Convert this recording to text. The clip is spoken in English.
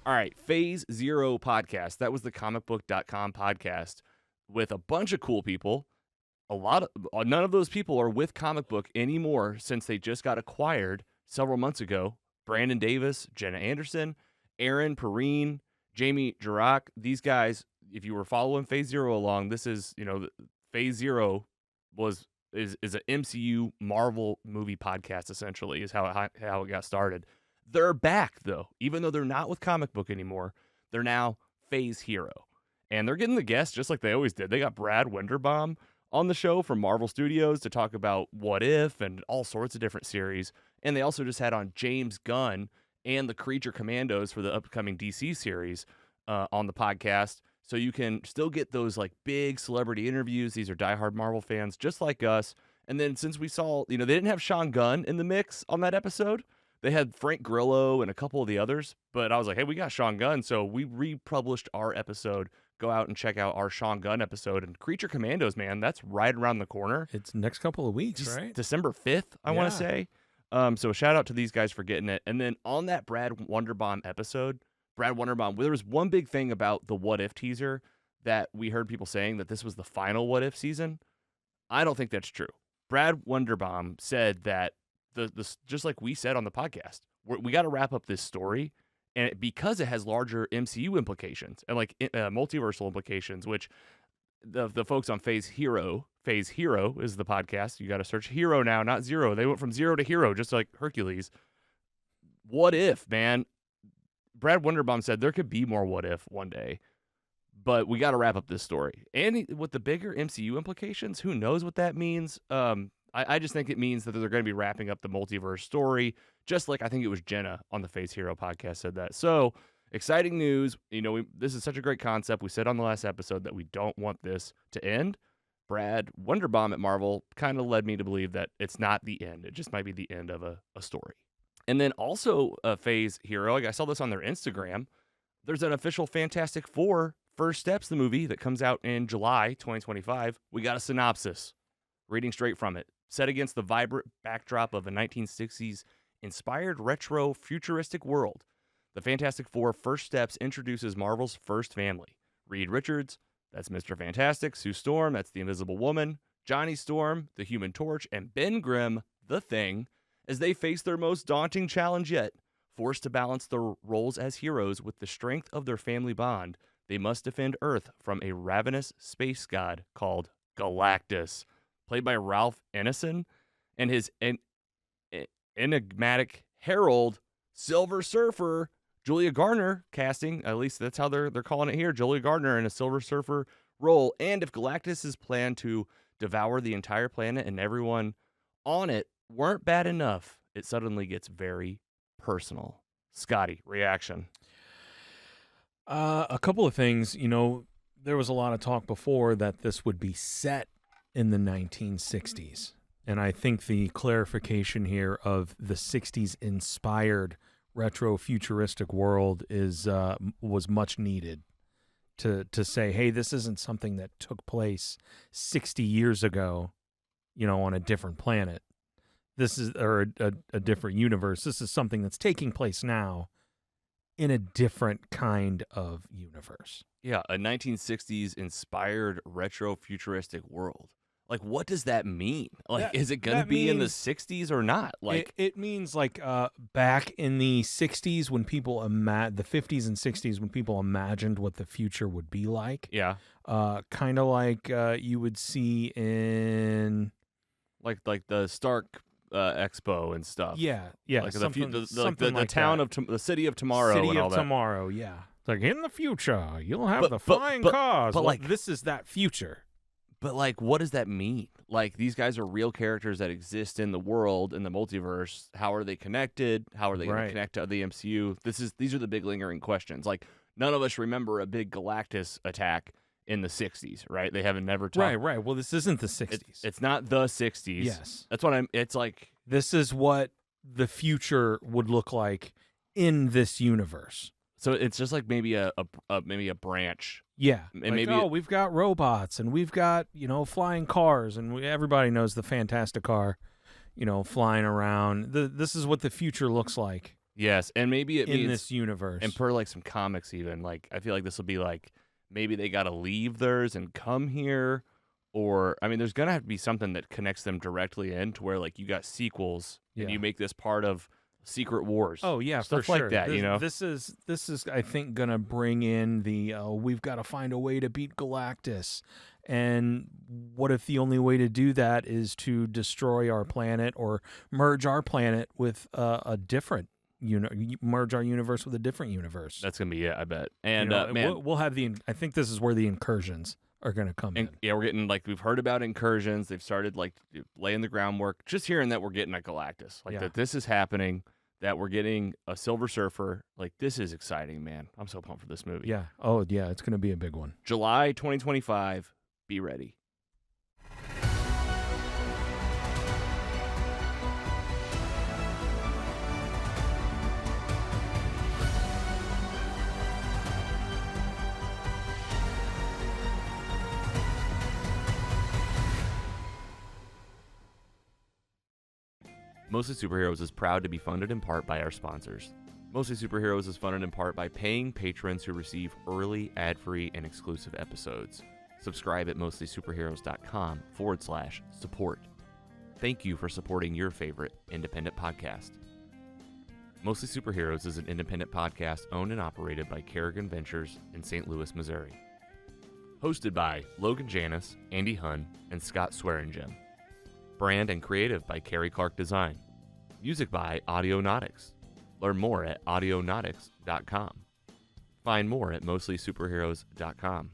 All right, Phase Zero podcast. That was the comicbook.com podcast with a bunch of cool people. None of those people are with Comic Book anymore since they just got acquired several months ago. Brandon Davis, Jenna Anderson, Aaron Perrine, Jamie Jirac. These guys, if you were following Phase Zero along, this is, Phase Zero is an MCU Marvel movie podcast, essentially, is how it got started. They're back, though. Even though they're not with Comic Book anymore, they're now Phase Hero. And they're getting the guests just like they always did. They got Brad Wenderbaum on the show from Marvel Studios to talk about What If and all sorts of different series. And they also just had on James Gunn and the Creature Commandos for the upcoming DC series on the podcast. So you can still get those like big celebrity interviews. These are diehard Marvel fans just like us. And then since we saw, they didn't have Sean Gunn in the mix on that episode. They had Frank Grillo and a couple of the others, but I was like, hey, we got Sean Gunn. So we republished our episode. Go out and check out our Sean Gunn episode. And Creature Commandos, man, that's right around the corner. It's next couple of weeks, right? December 5th, I want to say. So a shout out to these guys for getting it. And then on that Brad Wenderbaum episode, there was one big thing about the What If teaser that we heard people saying that this was the final What If season. I don't think that's true. Brad Wenderbaum said that just like we said on the podcast, we got to wrap up this story, and because it has larger MCU implications and like multiversal implications, which the folks on Phase Hero is the podcast. You got to search Hero now, not Zero. They went from Zero to Hero, just like Hercules. What if, man? Brad Wenderbaum said there could be more What If one day, but we got to wrap up this story. And with the bigger MCU implications, who knows what that means? I just think it means that they're going to be wrapping up the multiverse story, just like I think it was Jenna on the Phase Hero podcast said that. So, exciting news. This is such a great concept. We said on the last episode that we don't want this to end. Brad Wenderbaum at Marvel kind of led me to believe that it's not the end. It just might be the end of a story. And then also Phase Hero, I saw this on their Instagram. There's an official Fantastic Four First Steps, the movie that comes out in July 2025. We got a synopsis, reading straight from it. Set against the vibrant backdrop of a 1960s inspired retro futuristic world, the Fantastic Four First Steps introduces Marvel's first family. Reed Richards, that's Mr. Fantastic, Sue Storm, that's the Invisible Woman, Johnny Storm, the Human Torch, and Ben Grimm, the Thing, as they face their most daunting challenge yet. Forced to balance their roles as heroes with the strength of their family bond, they must defend Earth from a ravenous space god called Galactus, played by Ralph Ineson, and his enigmatic herald, Silver Surfer, Julia Garner, casting, at least that's how they're calling it here, Julia Garner in a Silver Surfer role. And if Galactus' plan to devour the entire planet and everyone on it weren't bad enough, it suddenly gets very personal. Scotty, reaction? A couple of things. There was a lot of talk before that this would be set in the 1960s. And I think the clarification here of the 60s inspired retro futuristic world was much needed to say, hey, this isn't something that took place 60 years ago, on a different planet. This is a different universe. This is something that's taking place now in a different kind of universe. Yeah, a 1960s inspired retro futuristic world. Like, what does that mean? Like, is it going to be in the 60s or not? Like, it means like back in the 60s when people the 50s and 60s when people imagined what the future would be like. Yeah. Kind of like you would see in like the Stark Expo and stuff. Yeah. Like the town that. of the city of tomorrow. City and all of that. Tomorrow. Yeah. It's like in the future you'll have the flying cars. But like this is that future. But, like, what does that mean? Like, these guys are real characters that exist in the world, in the multiverse. How are they connected? How are they going to connect to the MCU? These are the big lingering questions. Like, none of us remember a big Galactus attack in the 60s, right? They haven't never talked. Right. Well, this isn't the 60s. It's not the 60s. Yes. That's what it's like. This is what the future would look like in this universe. So it's just like maybe a branch. Yeah, and like, we've got robots and we've got flying cars and everybody knows the Fantastic Car, flying around. This is what the future looks like Yes, and maybe it in means this universe. and per like some comics even, like I feel like this will be like maybe they got to leave theirs and come here, or I mean there's going to have to be something that connects them directly in to where like you got sequels and you make this part of Secret Wars. Oh yeah, stuff for like sure. that, this, you know. This is I think gonna bring in the we've got to find a way to beat Galactus, and what if the only way to do that is to destroy our planet or merge our planet with a different merge our universe with a different universe. That's gonna be it, I bet. And man, we'll have I think this is where the incursions are going to come in. Yeah, we're getting like we've heard about incursions. They've started like laying the groundwork. Just hearing that we're getting a Galactus, like that this is happening, that we're getting a Silver Surfer. Like this is exciting, man. I'm so pumped for this movie. Yeah. Oh yeah, it's going to be a big one. July 2025. Be ready. Mostly Superheroes is proud to be funded in part by our sponsors. Mostly Superheroes is funded in part by paying patrons who receive early, ad-free, and exclusive episodes. Subscribe at mostlysuperheroes.com/support. Thank you for supporting your favorite independent podcast. Mostly Superheroes is an independent podcast owned and operated by Carrogan Ventures in St. Louis, Missouri. Hosted by Logan Janis, Andy Hunn, and Scott Swearingen. Brand and creative by Carrie Clark Design. Music by Audionautics. Learn more at audionautics.com. Find more at mostlysuperheroes.com.